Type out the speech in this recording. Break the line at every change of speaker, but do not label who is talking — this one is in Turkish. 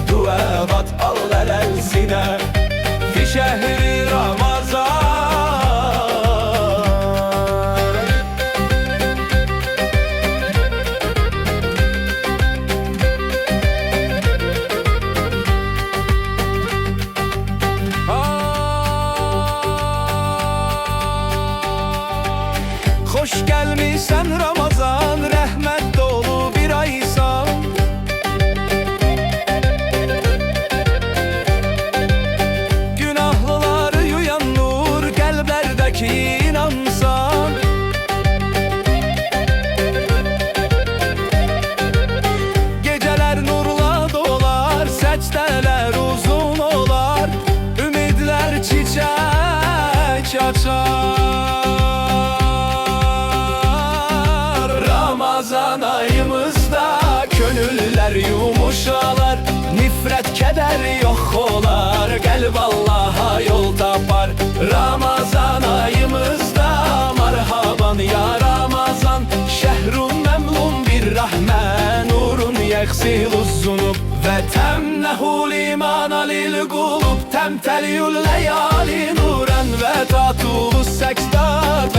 دعوات al elsine في شهر رمضان. Hoş gelmişsen Ramazan, rahmet dolu bir aysan. Günahlıları yuyan nur, kalplerdeki inansan. Geceler nurla dolar, secdeler uzun olar, ümidler çiçek açar. Ramazan ayımızda gönüller yumuşalar, nifret keder yok olar, kalp Allah'a yol tapar. Ramazan ayımızda merhaban ya Ramazan, şehrun memnun bir rahme, nurun yeksiluz zunub ve temnehul imana lil kulub, temteliyul leyali nuren ve tatulus sekstat